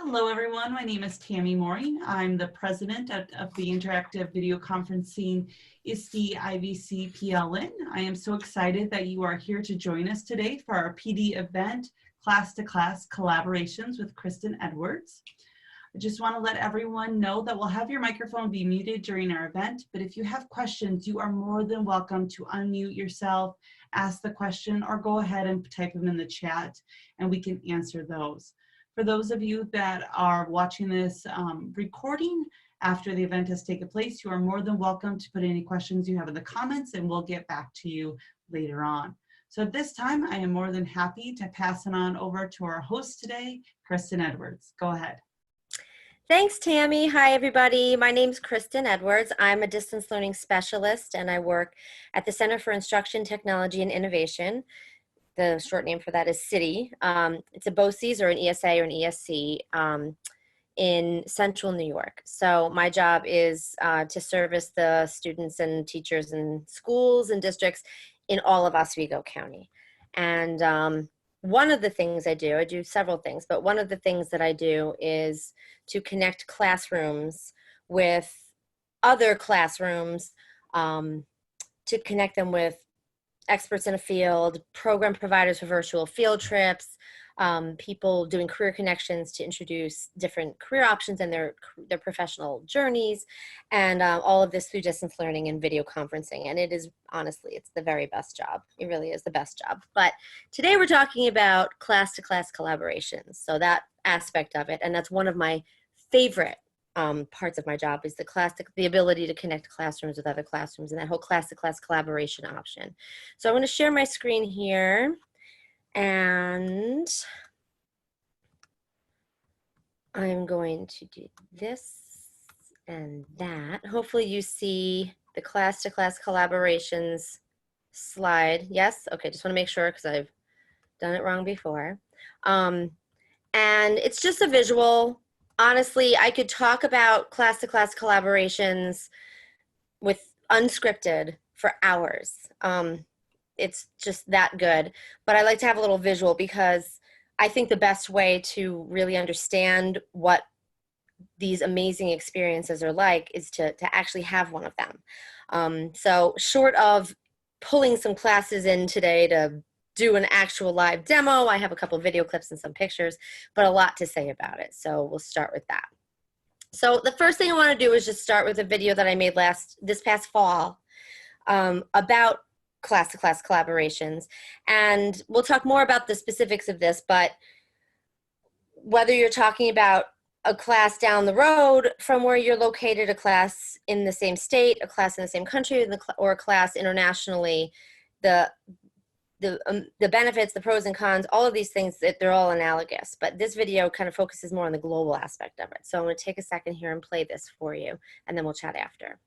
Hello, everyone. My name is Tammy Maury. I'm the president of the Interactive Video Conferencing ISTE IVC PLN. I am so excited that you are here to join us today for our PD event, Class-to-Class Collaborations with Kristin Edwards. I just want to let everyone know that we'll have your microphone be muted during our event, but if you have questions, you are more than welcome to unmute yourself, ask the question, or go ahead and type them in the chat, and we can answer those. For those of you that are watching this recording after the event has taken place, you are more than welcome to put any questions you have in the comments and we'll get back to you later on. So at this time, I am more than happy to pass it on over to our host today, Kristin Edwards. Go ahead. Thanks, Tammy. Hi, everybody. My name is Kristin Edwards. I'm a distance learning specialist and I work at the Center for Instruction, Technology, and Innovation. The short name for that is CITI. It's a BOCES or an ESA or an ESC in central New York. So my job is to service the students and teachers and schools and districts in all of Oswego County. And one of the things I do several things, but one of the things that I do is to connect classrooms with other classrooms, to connect them with experts in a field, program providers for virtual field trips, people doing career connections to introduce different career options and their professional journeys, and all of this through distance learning and video conferencing. And it is, honestly, it's the very best job. It really is the best job. But today we're talking about class-to-class collaborations, so that aspect of it, and that's one of my favorite parts of my job is the ability to connect classrooms with other classrooms and that whole class-to-class collaboration option. So I'm going to share my screen here and I'm going to do this and that. Hopefully you see the class-to-class collaborations slide. Yes? Okay, just want to make sure because I've done it wrong before. And it's just a visual. Honestly, I could talk about class-to-class collaborations with unscripted for hours. It's just that good. But I like to have a little visual because I think the best way to really understand what these amazing experiences are like is to actually have one of them. So short of pulling some classes in today to do an actual live demo, I have a couple of video clips and some pictures, but a lot to say about it. So we'll start with that. So the first thing I want to do is just start with a video that I made this past fall about class-to-class collaborations. And we'll talk more about the specifics of this, but whether you're talking about a class down the road from where you're located, a class in the same state, a class in the same country, or a class internationally, the benefits, the pros and cons, all of these things, they're all analogous. But this video kind of focuses more on the global aspect of it. So I'm going to take a second here and play this for you, and then we'll chat after.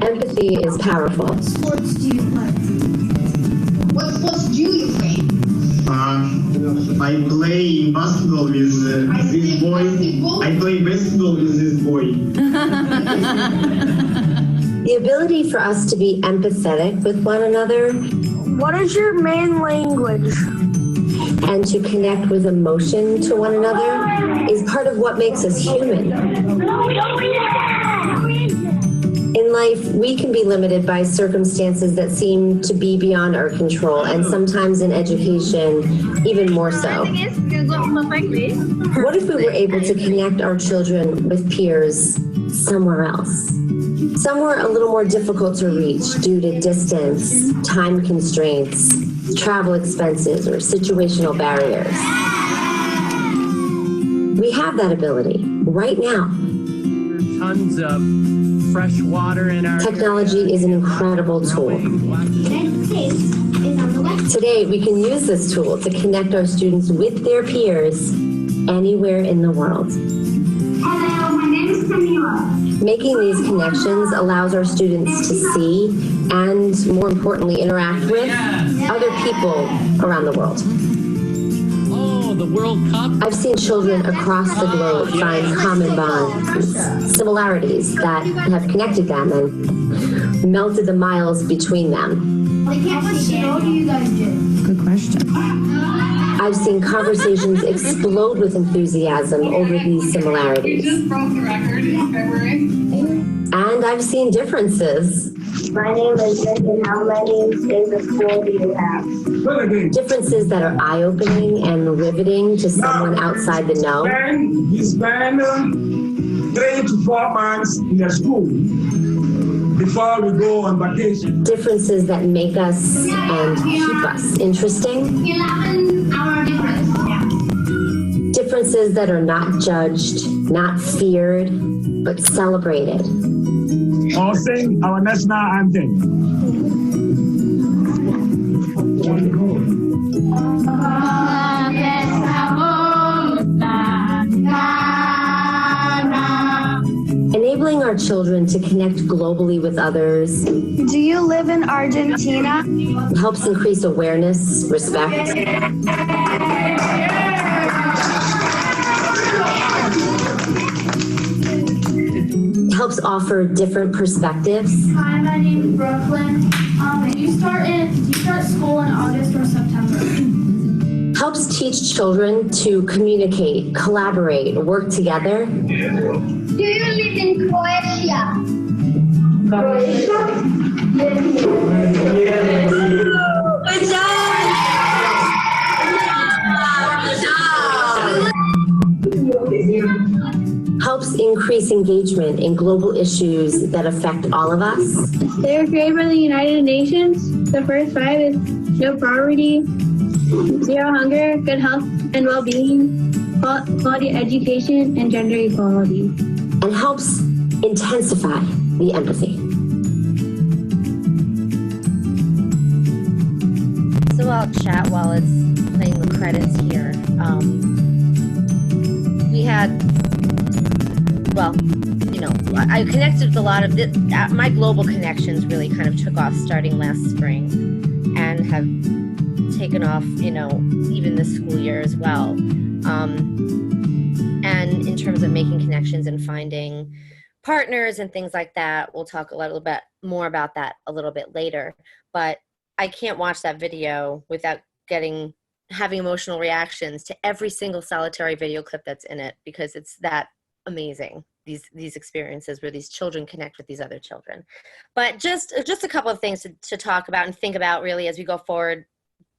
Empathy is powerful. What sports do you play? What sports do you play? I play basketball with this boy. I play basketball with this boy. The ability for us to be empathetic with one another. What is your main language? And to connect with emotion to one another is part of what makes us human. In life, we can be limited by circumstances that seem to be beyond our control, and sometimes in education, even more so. What if we were able to connect our children with peers somewhere else? Somewhere a little more difficult to reach due to distance, time constraints, travel expenses, or situational barriers. We have that ability right now. Tons of fresh water in our Technology is an incredible tool. Today, we can use this tool to connect our students with their peers anywhere in the world. Hello, my name is Camila. Making these connections allows our students to see and, more importantly, interact with other people around the world. the World Cup. I've seen children across the globe find common bonds, similarities that have connected them and melted the miles between them. How much snow do you guys get? Good question. I've seen conversations explode with enthusiasm over these similarities. Just broke the record in February. And I've seen differences. My name is Nick, and how many days of school do you have? Differences that are eye-opening and riveting to someone outside the know. We spend 3 to 4 months in the school before we go on vacation. Differences that make us and keep us interesting. 11-hour difference. Yeah. Differences that are not judged, not feared, but celebrated. Or sing our national anthem. Enabling our children to connect globally with others Do you live in Argentina? helps increase awareness, respect, helps offer different perspectives, Hi, my name is Brooklyn. Do you start school in August or September? helps teach children to communicate, collaborate, work together, Do you live in Croatia? Good job! Helps increase engagement in global issues that affect all of us. They were created by the United Nations. The first 5 is no poverty, zero hunger, good health and well-being, quality education, and gender equality. And helps intensify the empathy. So I'll chat while it's playing the credits here. We had, well, you know, I connected with a lot of this. My global connections really kind of took off starting last spring and have taken off, you know, even this school year as well. And in terms of making connections and finding partners and things like that, we'll talk a little bit more about that a little bit later. But I can't watch that video without having emotional reactions to every single solitary video clip that's in it, because it's that amazing, these experiences where these children connect with these other children. But just a couple of things to talk about and think about really as we go forward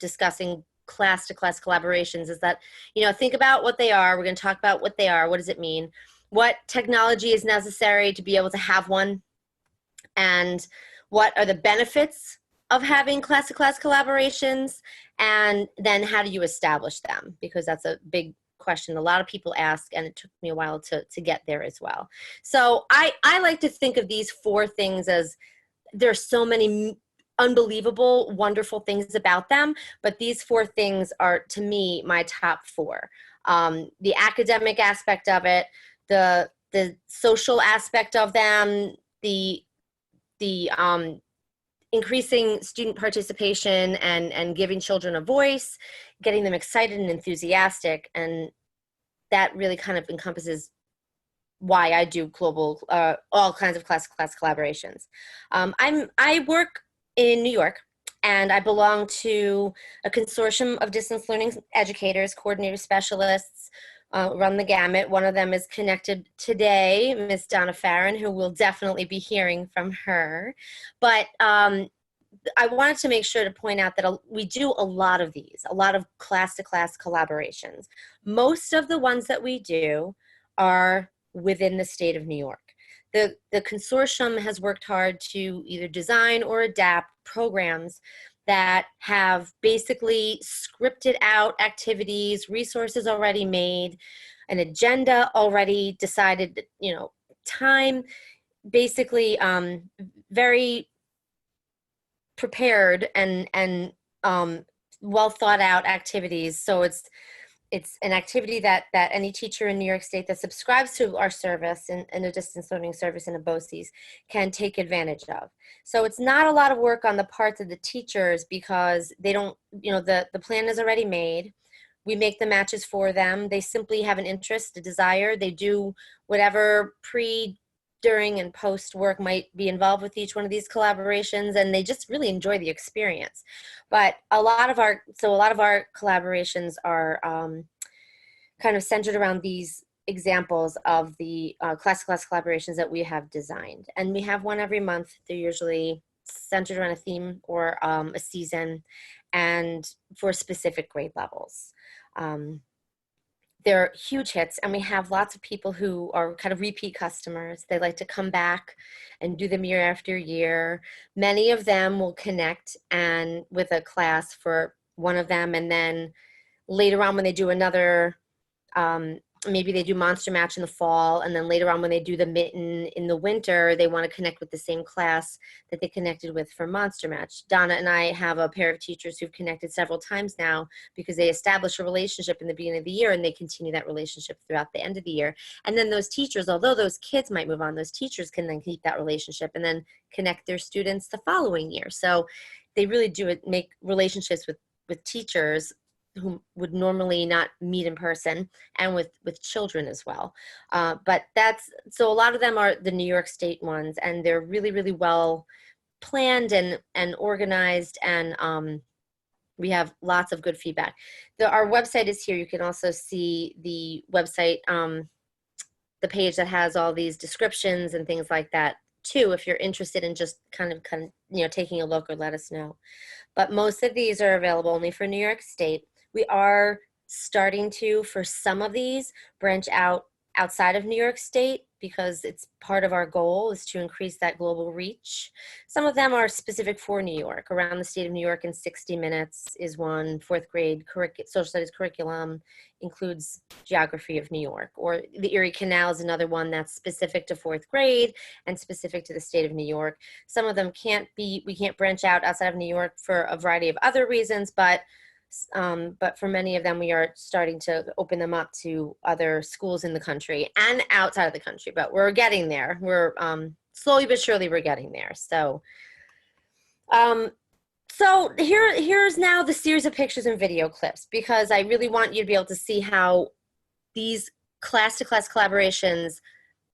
discussing class-to-class collaborations is that, you know, think about what they are. We're going to talk about what they are. What does it mean? What technology is necessary to be able to have one? And what are the benefits of having class-to-class collaborations? And then how do you establish them? Because that's a big question a lot of people ask, and it took me a while to get there as well. So I like to think of these 4 things as there's so many unbelievable, wonderful things about them, but these 4 things are, to me, my top 4. The academic aspect of it, the social aspect of them, the increasing student participation and giving children a voice, getting them excited and enthusiastic, and that really kind of encompasses why I do global, all kinds of class-to-class collaborations. I work in New York, and I belong to a consortium of distance learning educators, coordinator specialists, run the gamut. One of them is connected today, Miss Donna Farron, who will definitely be hearing from her. But I wanted to make sure to point out that we do a lot of these, a lot of class-to-class collaborations. Most of the ones that we do are within the state of New York. The consortium has worked hard to either design or adapt programs that have basically scripted out activities, resources already made, an agenda already decided, you know, time, basically very prepared and well thought out activities. So it's an activity that any teacher in New York State that subscribes to our service in a distance learning service in a BOCES can take advantage of. So it's not a lot of work on the parts of the teachers because they don't, you know, the plan is already made. we make the matches for them. They simply have an interest, a desire. They do whatever pre, during, and post work might be involved with each one of these collaborations, and they just really enjoy the experience. But a lot of our collaborations are kind of centered around these examples of the class-to-class collaborations that we have designed. And we have one every month. They're usually centered around a theme or a season and for specific grade levels. They're huge hits, and we have lots of people who are kind of repeat customers. They like to come back and do them year after year. Many of them will connect and with a class for one of them, and then later on when they do another, maybe they do Monster Match in the fall, and then later on when they do the Mitten in the winter, they want to connect with the same class that they connected with for Monster Match. Donna and I have a pair of teachers who've connected several times now because they establish a relationship in the beginning of the year, and they continue that relationship throughout the end of the year. And then those teachers, although those kids might move on, those teachers can then keep that relationship and then connect their students the following year. So they really do make relationships with teachers who would normally not meet in person, and with children as well. But so a lot of them are the New York State ones, and they're really, really well planned and organized, and we have lots of good feedback. Our website is here. You can also see the website, the page that has all these descriptions and things like that too, if you're interested in just kind of taking a look, or let us know. But most of these are available only for New York State. We are starting to, for some of these, branch out outside of New York State, because it's part of our goal is to increase that global reach. Some of them are specific for New York. Around the State of New York in 60 Minutes is one. Fourth grade social studies curriculum includes geography of New York. Or the Erie Canal is another one that's specific to fourth grade and specific to the State of New York. Some of them we can't branch out outside of New York for a variety of other reasons, but for many of them, we are starting to open them up to other schools in the country and outside of the country, but we're getting there. We're slowly but surely we're getting there. So, here's now the series of pictures and video clips, because I really want you to be able to see how these class-to-class collaborations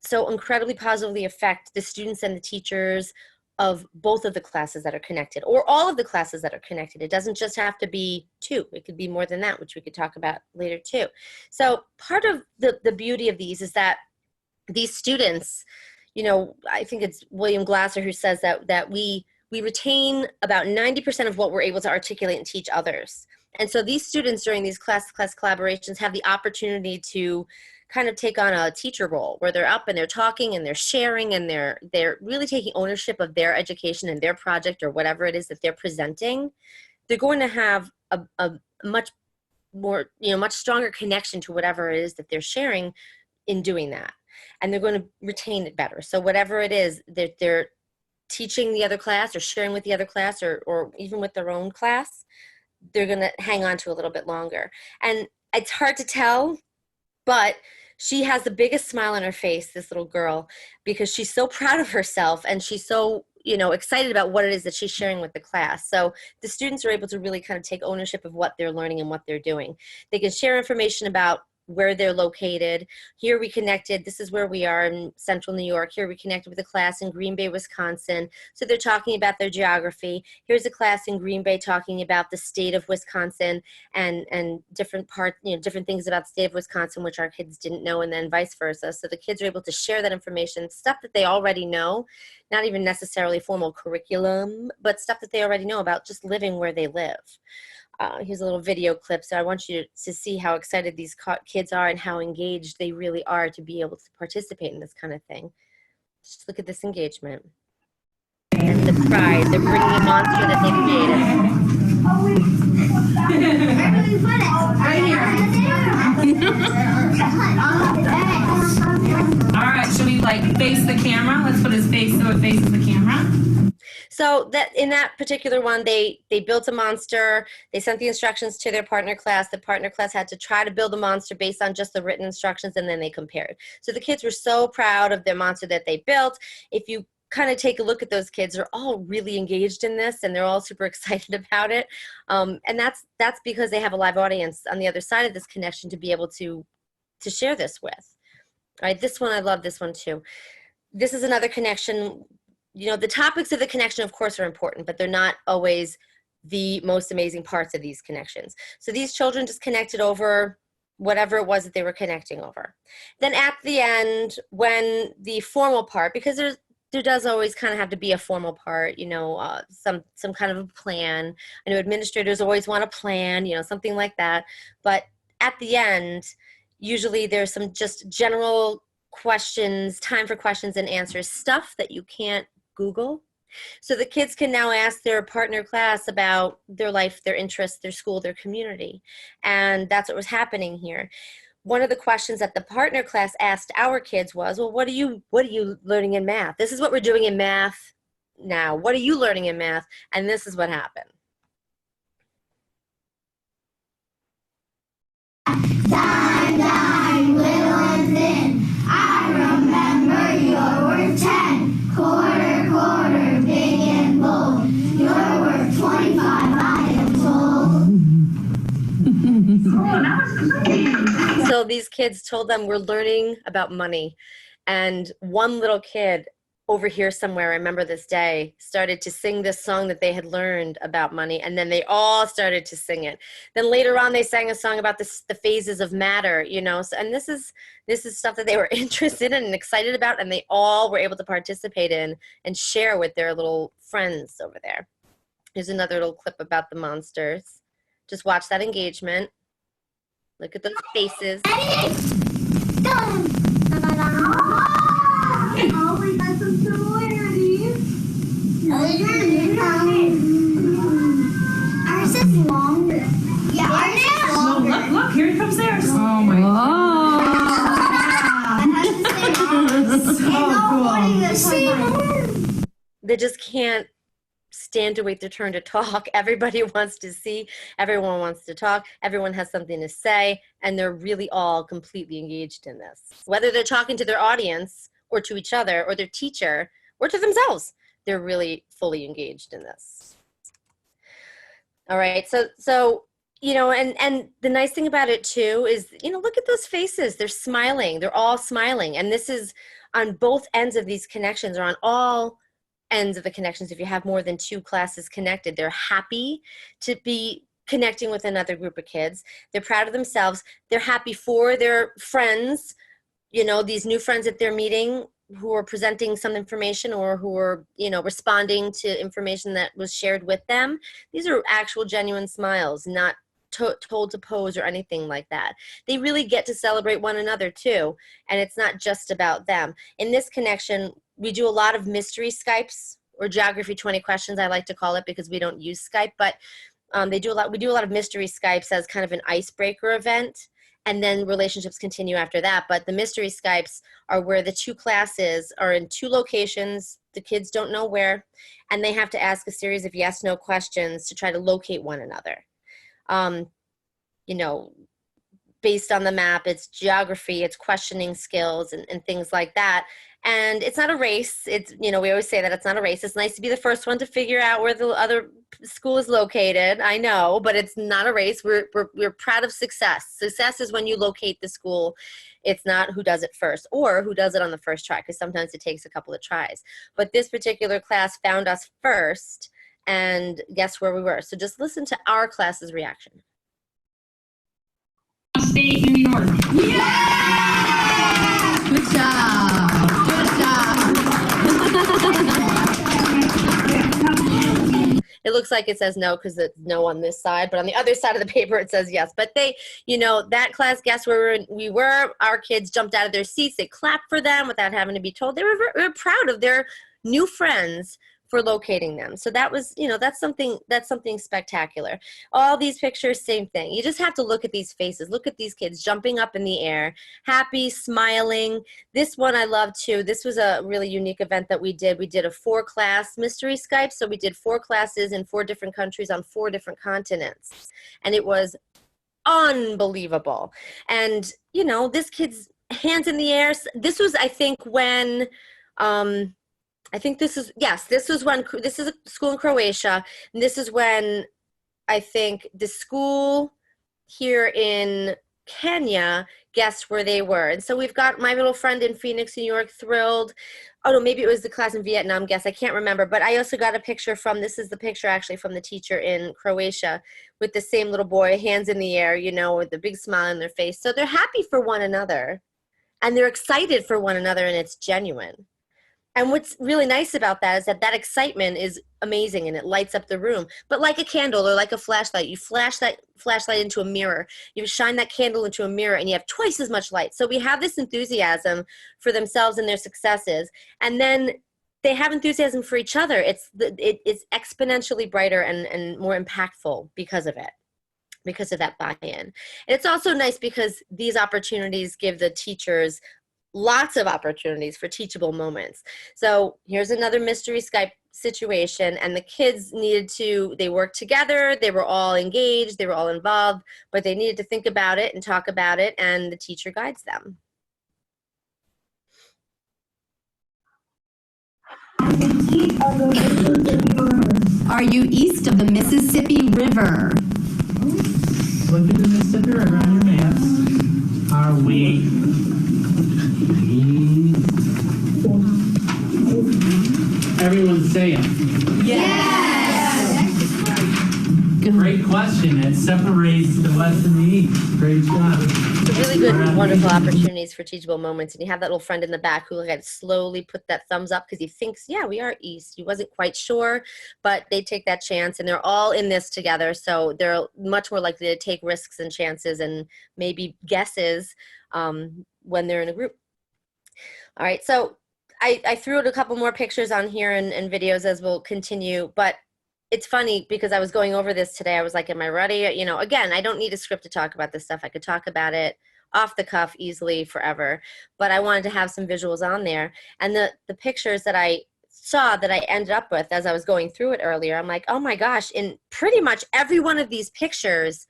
so incredibly positively affect the students and the teachers of both of the classes that are connected, or all of the classes that are connected. It doesn't just have to be two. It could be more than that, which we could talk about later too. So part of the beauty of these is that these students, I think it's William Glasser who says that we retain about 90% of what we're able to articulate and teach others. And so these students during these class-to-class collaborations have the opportunity to kind of take on a teacher role, where they're up and they're talking and they're sharing, and they're really taking ownership of their education and their project or whatever it is that they're presenting. They're going to have a much more, much stronger connection to whatever it is that they're sharing in doing that. And they're going to retain it better. So whatever it is that they're teaching the other class or sharing with the other class, or even with their own class, they're going to hang on to a little bit longer. And it's hard to tell, but she has the biggest smile on her face, this little girl, because she's so proud of herself, and she's so, excited about what it is that she's sharing with the class. So the students are able to really kind of take ownership of what they're learning and what they're doing. They can share information about where they're located. Here we connected, this is where we are in central New York. Here we connected with a class in Green Bay, Wisconsin. So they're talking about their geography. Here's a class in Green Bay talking about the state of Wisconsin and different parts, different things about the state of Wisconsin, which our kids didn't know, and then vice versa. So the kids are able to share that information, stuff that they already know, not even necessarily formal curriculum, but stuff that they already know about just living where they live. Here's a little video clip. So I want you to see how excited these kids are and how engaged they really are to be able to participate in this kind of thing. Just look at this engagement. And the pride. They're bringing a monster that they created. All right, should we face the camera? Let's put his face so it faces the camera. So that in that particular one, they built a monster. They sent the instructions to their partner class. The partner class had to try to build a monster based on just the written instructions, and then they compared. So the kids were so proud of their monster that they built. If you kind of take a look at those kids, they're all really engaged in this and they're all super excited about it. And that's because they have a live audience on the other side of this connection to be able to share this with. All right, this one, I love this one too. This is another connection. You know, the topics of the connection, of course, are important, but they're not always the most amazing parts of these connections. So these children just connected over whatever it was that they were connecting over. Then at the end, when the formal part, because there does always kind of have to be a formal part, you know, some kind of a plan. I know administrators always want a plan, you know, something like that. But at the end, usually there's some just general questions, time for questions and answers, stuff that you can't Google. So the kids can now ask their partner class about their life, their interests, their school, their community. And that's what was happening here. One of the questions that the partner class asked our kids was, well, what are you learning in math? This is what we're doing in math now. What are you learning in math? And this is what happened. Time, little and thin. I remember you were 10. Quarter, big and bold. You're worth 25, I am told. So these kids told them we're learning about money. And one little kid over here somewhere, I remember this day, started to sing this song that they had learned about money, and then they all started to sing it. Then later on, they sang a song about the phases of matter, you know. So, and this is stuff that they were interested in and excited about, and they all were able to participate in and share with their little friends over there. Here's another little clip about the monsters. Just watch that engagement. Look at those faces. Oh, we got some similarities. Ours is longer. Yeah, ours is longer. Oh, look, here comes theirs. Oh my God. So cool. They just can't stand to wait their turn to talk. Everybody wants to see, everyone wants to talk, everyone has something to say, and they're really all completely engaged in this. Whether they're talking to their audience or to each other or their teacher or to themselves, they're really fully engaged in this. All right, so you know, and the nice thing about it too is, you know, look at those faces. They're smiling. They're all smiling. And this is on both ends of these connections, or on all ends of the connections. If you have more than 2 classes connected, they're happy to be connecting with another group of kids. They're proud of themselves. They're happy for their friends, you know, these new friends that they're meeting who are presenting some information or who are, you know, responding to information that was shared with them. These are actual genuine smiles, not told to pose or anything like that. They really get to celebrate one another too, and it's not just about them. In this connection, we do a lot of mystery Skypes, or Geography 20 questions, I like to call it, because we don't use Skype, but we do a lot of mystery Skypes as kind of an icebreaker event, and then relationships continue after that. But the mystery Skypes are where the 2 classes are in 2 locations, the kids don't know where, and they have to ask a series of yes/no questions to try to locate one another. You know, based on the map, it's geography, it's questioning skills and things like that. And it's not a race. It's, you know, we always say that it's not a race. It's nice to be the first one to figure out where the other school is located. I know, but it's not a race. We're proud of success. Success is when you locate the school. It's not who does it first or who does it on the first try, because sometimes it takes a couple of tries. But this particular class found us first, and guess where we were. So just listen to our class's reaction. State, New York. Yeah! Good job. Good job. It looks like it says no because it's no on this side, but on the other side of the paper it says yes. But they, you know, that class, guess where we were? Our kids jumped out of their seats. They clapped for them without having to be told. They were proud of their new friends for locating them. So that was, you know, that's something spectacular. All these pictures, same thing. You just have to look at these faces. Look at these kids jumping up in the air, happy, smiling. This one I love too. This was a really unique event that we did. We did a 4-class mystery Skype. So we did 4 classes in 4 different countries on 4 different continents. And it was unbelievable. And, you know, this kid's hands in the air. This was, I think, when, I think this is, yes, this was when, this is a school in Croatia. And this is when I think the school here in Kenya guessed where they were. And so we've got my little friend in Phoenix, New York, thrilled. Oh no, maybe it was the class in Vietnam guess, I can't remember. But I also got a picture from, this is the picture actually from the teacher in Croatia with the same little boy, hands in the air, you know, with the big smile on their face. So they're happy for one another and they're excited for one another, and it's genuine. And what's really nice about that is that that excitement is amazing and it lights up the room. But like a candle or like a flashlight, you flash that flashlight into a mirror, you shine that candle into a mirror, and you have twice as much light. So we have this enthusiasm for themselves and their successes. And then they have enthusiasm for each other. It's exponentially brighter and more impactful because of it, because of that buy-in. And it's also nice because these opportunities give the teachers lots of opportunities for teachable moments. So here's another mystery Skype situation, and the kids needed to, they worked together, they were all engaged, they were all involved, but they needed to think about it and talk about it, and the teacher guides them. Are you east of the Mississippi River? Look at the Mississippi River on your maps. Are we everyone's saying? Yes! Great question. It separates the West and the East. Great job. Really good, wonderful opportunities for teachable moments. And you have that little friend in the back who had slowly put that thumbs up because he thinks, yeah, we are East. He wasn't quite sure, but they take that chance, and they're all in this together. So they're much more likely to take risks and chances and maybe guesses when they're in a group. All right, so I threw out a couple more pictures on here and videos as we'll continue, but it's funny because I was going over this today. I was like, am I ready? You know, again, I don't need a script to talk about this stuff. I could talk about it off the cuff easily forever, but I wanted to have some visuals on there. And the pictures that I saw that I ended up with as I was going through it earlier, I'm like, oh my gosh, in pretty much every one of these pictures,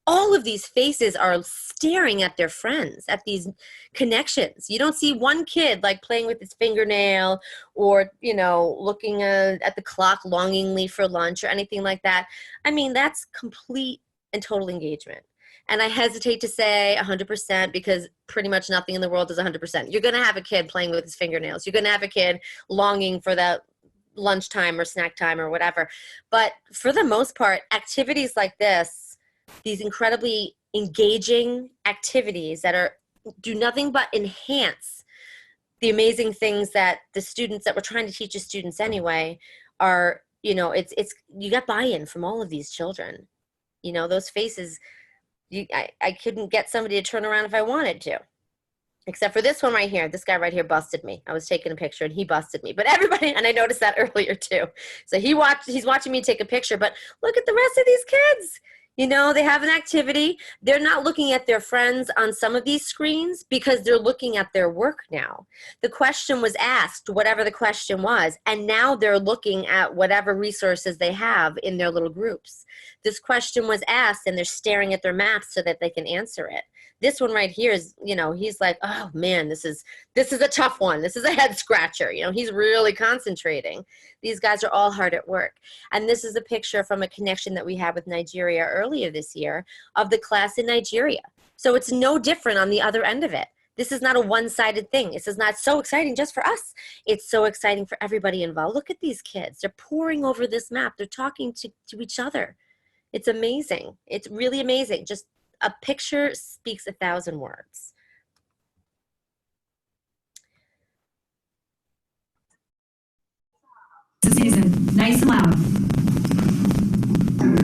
all of these faces are staring at their friends, at these connections. You don't see one kid like playing with his fingernail or, you know, looking at the clock longingly for lunch or anything like that. I mean, that's complete and total engagement. And I hesitate to say 100% because pretty much nothing in the world is 100%. You're going to have a kid playing with his fingernails. You're going to have a kid longing for that lunchtime or snack time or whatever. But for the most part, activities like this, these incredibly engaging activities that do nothing but enhance the amazing things that the students that we're trying to teach the students anyway are, you know, you got buy-in from all of these children. You know, those faces, I couldn't get somebody to turn around if I wanted to. Except for this one right here. This guy right here busted me. I was taking a picture and he busted me. But everybody, and I noticed that earlier too. So he's watching me take a picture, but look at the rest of these kids. You know, they have an activity. They're not looking at their friends on some of these screens because they're looking at their work now. The question was asked, whatever the question was, and now they're looking at whatever resources they have in their little groups. This question was asked and they're staring at their maps so that they can answer it. This one right here is, you know, he's like, oh man, this is a tough one. This is a head scratcher. You know, he's really concentrating. These guys are all hard at work. And this is a picture from a connection that we had with Nigeria earlier this year of the class in Nigeria. So it's no different on the other end of it. This is not a one-sided thing. This is not so exciting just for us. It's so exciting for everybody involved. Look at these kids. They're poring over this map. They're talking to each other. It's amazing. It's really amazing. Just a picture speaks 1,000 words. Season, nice and loud.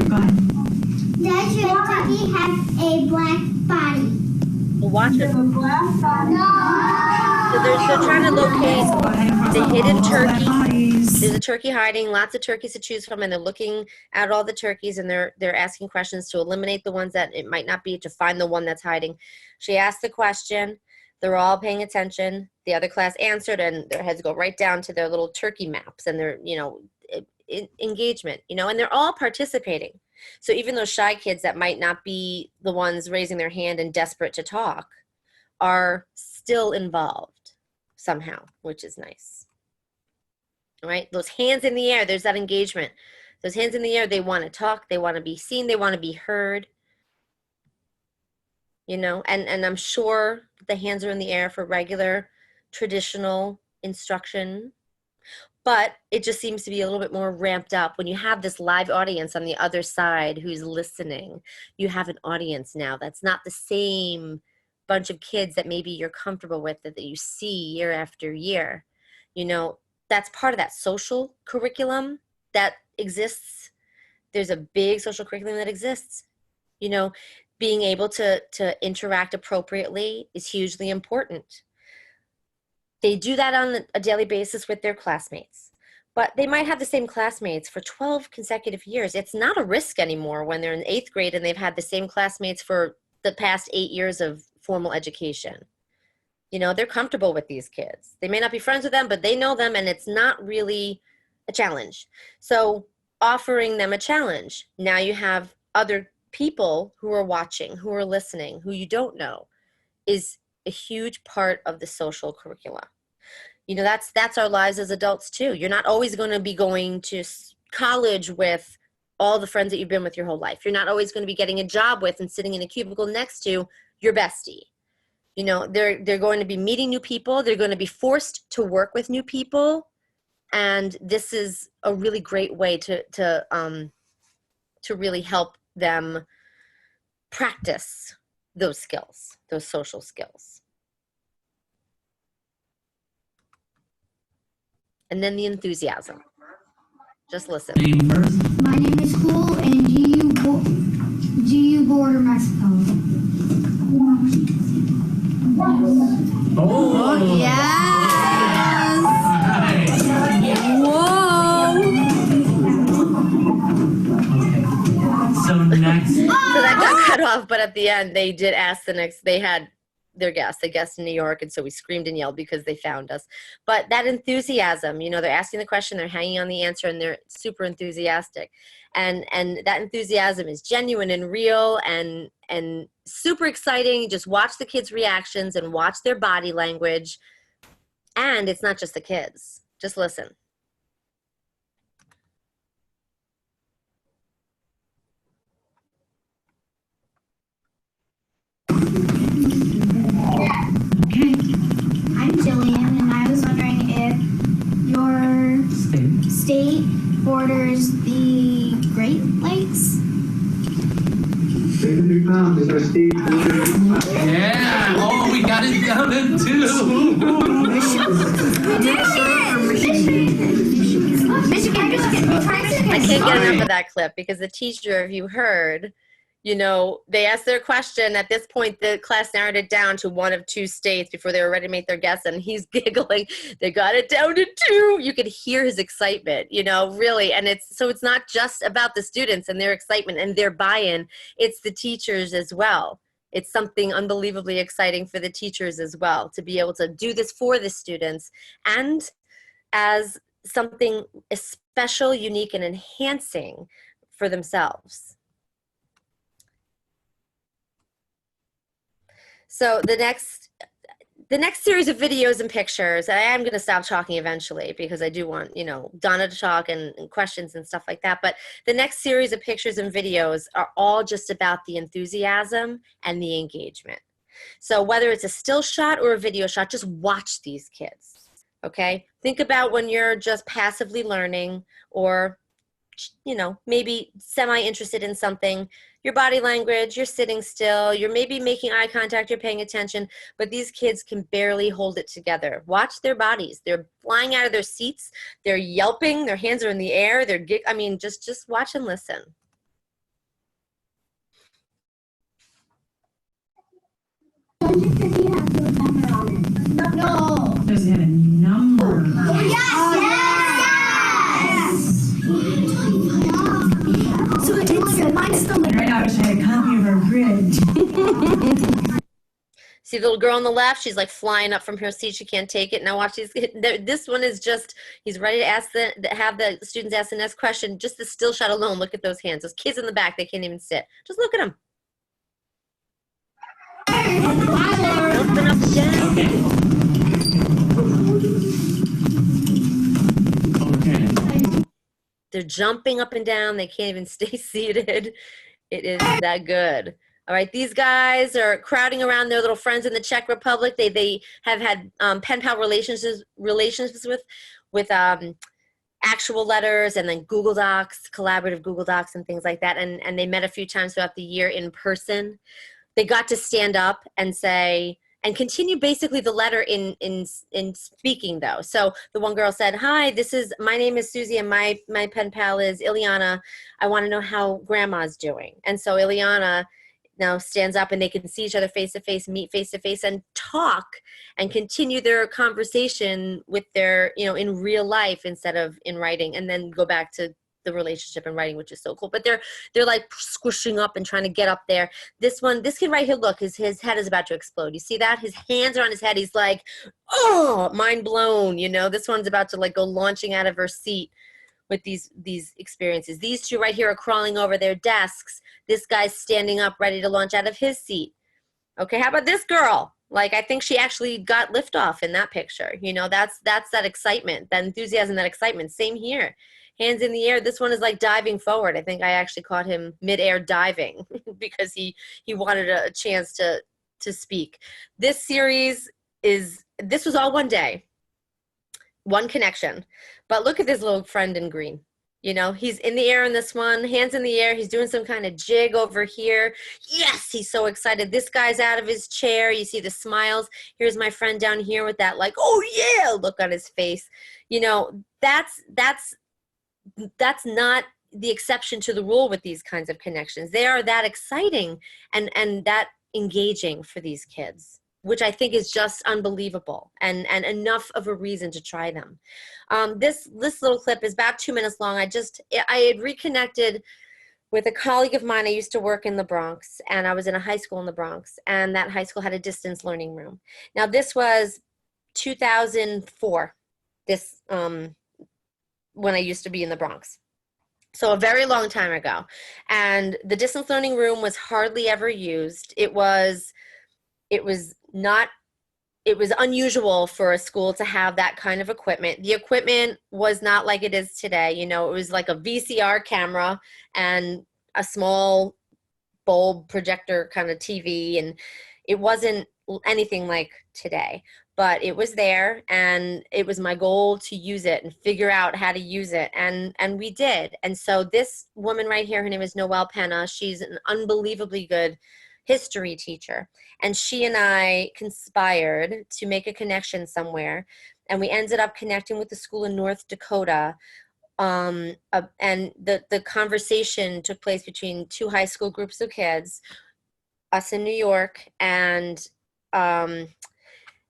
Go ahead. Does your turkey have a black body? Well, watch it. No. So they're trying to locate the hidden turkey. There's a turkey hiding, lots of turkeys to choose from, and they're looking at all the turkeys and they're asking questions to eliminate the ones that it might not be, to find the one that's hiding. She asked the question, they're all paying attention. The other class answered and their heads go right down to their little turkey maps and their, you know, engagement, you know, and they're all participating. So even those shy kids that might not be the ones raising their hand and desperate to talk are still involved somehow, which is nice. right? Those hands in the air, there's that engagement. Those hands in the air, they want to talk, they want to be seen, they want to be heard. You know, and I'm sure the hands are in the air for regular, traditional instruction, but it just seems to be a little bit more ramped up when you have this live audience on the other side who's listening. You have an audience now that's not the same bunch of kids that maybe you're comfortable with that you see year after year. You know, that's part of that social curriculum that exists. There's a big social curriculum that exists. You know, being able to interact appropriately is hugely important. They do that on a daily basis with their classmates, but they might have the same classmates for 12 consecutive years. It's not a risk anymore when they're in 8th grade and they've had the same classmates for the past 8 years of formal education. You know, they're comfortable with these kids. They may not be friends with them, but they know them, and it's not really a challenge. So offering them a challenge. Now you have other people who are watching, who are listening, who you don't know, is a huge part of the social curricula. You know, that's our lives as adults too. You're not always going to be going to college with all the friends that you've been with your whole life. You're not always going to be getting a job with and sitting in a cubicle next to your bestie. You know, they're going to be meeting new people. They're going to be forced to work with new people. And this is a really great way to really help them practice those skills, those social skills. And then the enthusiasm. Just listen. Name first. My name is Cool and GU border Mexico. Oh, Yes! Whoa! Okay. So next. So that got cut off, but at the end they did ask they had their guest. They guessed in New York, and so we screamed and yelled because they found us. But that enthusiasm, you know, they're asking the question, they're hanging on the answer, and they're super enthusiastic. And that enthusiasm is genuine and real and super exciting. Just watch the kids' reactions and watch their body language. And it's not just the kids. Just listen. Okay. I'm Jillian, and I was wondering if your state borders the Great Lakes. Yeah. Oh, we got it down to 2. I can't get enough of that clip because the teacher, if you heard, you know, they asked their question. At this point, the class narrowed it down to 1 of 2 states before they were ready to make their guess, and he's giggling. They got it down to 2. You could hear his excitement, you know, really. And it's not just about the students and their excitement and their buy-in. It's the teachers as well. It's something unbelievably exciting for the teachers as well to be able to do this for the students and as something special, unique, and enhancing for themselves. So the next series of videos and pictures, I am going to stop talking eventually because I do want, you know, Donna to talk and questions and stuff like that. But the next series of pictures and videos are all just about the enthusiasm and the engagement. So whether it's a still shot or a video shot, just watch these kids, okay? Think about when you're just passively learning or, you know, maybe semi-interested in something. Your body language, you're sitting still, you're maybe making eye contact, you're paying attention, but these kids can barely hold it together. Watch their bodies. They're flying out of their seats. They're yelping. Their hands are in the air. I mean, just watch and listen. No. Does it have a number? Oh, yes! So it did. Mine's still Right, I wish I had a copy of our grid. See the little girl on the left? She's like flying up from her seat. She can't take it. Now watch these. This one is just, he's ready to have the students ask the next question. Just the still shot alone. Look at those hands. Those kids in the back, they can't even sit. Just look at them. Open up the jumping up and down. They can't even stay seated. It is that good. All right, these guys are crowding around their little friends in the Czech Republic. They have had pen pal relationships with actual letters, and then Google Docs, collaborative Google Docs and things like that. And they met a few times throughout the year in person. They got to stand up and say, and continue basically the letter in speaking though. So the one girl said, "Hi, my name is Susie and my pen pal is Ileana. I want to know how grandma's doing." And so Ileana now stands up, and they can see each other face to face, meet face to face, and talk and continue their conversation with their, in real life instead of in writing, and then go back to the relationship in writing, which is so cool. But they're like squishing up and trying to get up there. This kid right here, look, his head is about to explode. You see that? His hands are on his head. He's like, oh, mind blown. This one's about to like go launching out of her seat with these experiences. These two right here are crawling over their desks. This guy's standing up ready to launch out of his seat. Okay, how about this girl? Like, I think she actually got liftoff in that picture. That's that excitement, that enthusiasm, that excitement. Same here. Hands in the air. This one is like diving forward. I think I actually caught him midair diving because he wanted a chance to speak. This series this was all one day, one connection. But look at this little friend in green. He's in the air in this one, hands in the air. He's doing some kind of jig over here. Yes, he's so excited. This guy's out of his chair. You see the smiles. Here's my friend down here with that like, oh yeah, look on his face. That's not the exception to the rule with these kinds of connections. They are that exciting and that engaging for these kids, which I think is just unbelievable and enough of a reason to try them. This little clip is about 2 minutes long. I had reconnected with a colleague of mine. I used to work in the Bronx, and I was in a high school in the Bronx, and that high school had a distance learning room. Now this was 2004, when I used to be in the Bronx. So a very long time ago. And the distance learning room was hardly ever used. It was unusual for a school to have that kind of equipment. The equipment was not like it is today. It was like a VCR camera and a small bulb projector kind of TV, and it wasn't anything like today. But it was there, and it was my goal to use it and figure out how to use it, and we did. And so this woman right here, her name is Noelle Penna. She's an unbelievably good history teacher, and she and I conspired to make a connection somewhere, and we ended up connecting with the school in North Dakota. And the conversation took place between two high school groups of kids, us in New York and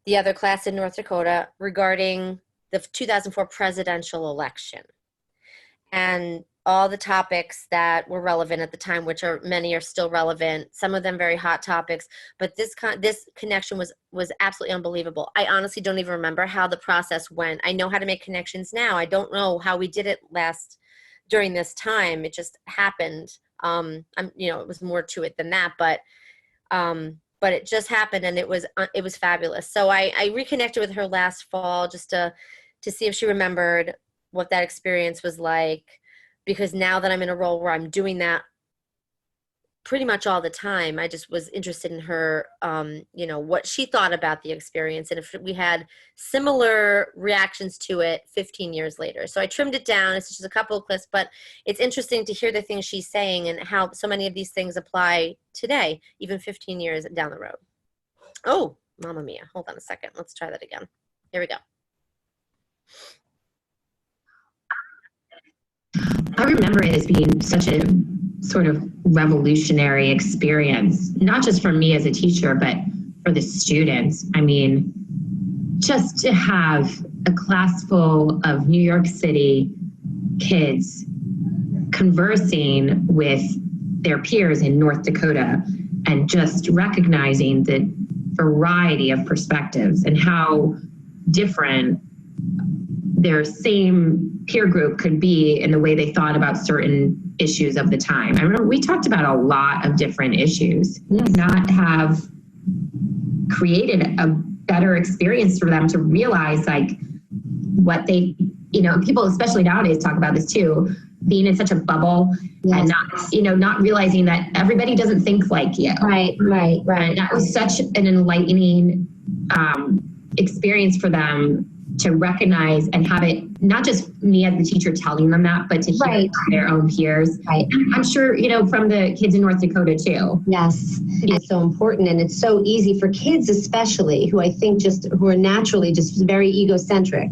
the other class in North Dakota, regarding the 2004 presidential election and all the topics that were relevant at the time, which many are still relevant, some of them very hot topics. But this connection was absolutely unbelievable. I honestly don't even remember how the process went. I know how to make connections now. I don't know how we did it during this time. It just happened. It was more to it than that, but it just happened, and it was fabulous. So I reconnected with her last fall just to see if she remembered what that experience was like, because now that I'm in a role where I'm doing that pretty much all the time, I just was interested in her, what she thought about the experience, and if we had similar reactions to it 15 years later. So I trimmed it down. It's just a couple of clips, but it's interesting to hear the things she's saying and how so many of these things apply today, even 15 years down the road. Oh, Mamma Mia. Hold on a second. Let's try that again. Here we go. I remember it as being such a sort of revolutionary experience, not just for me as a teacher, but for the students. I mean, just to have a class full of New York City kids conversing with their peers in North Dakota and just recognizing the variety of perspectives and how different their same peer group could be in the way they thought about certain issues of the time. I remember we talked about a lot of different issues. Not have created a better experience for them to realize like what they, people especially nowadays talk about this too, being in such a bubble and not, not realizing that everybody doesn't think like you. Right. And that was such an enlightening experience for them to recognize and have it, not just me as the teacher telling them that, but to hear it from their own peers. Right. And I'm sure, from the kids in North Dakota too. Yes, it's so important, and it's so easy for kids especially, who I think who are naturally just very egocentric,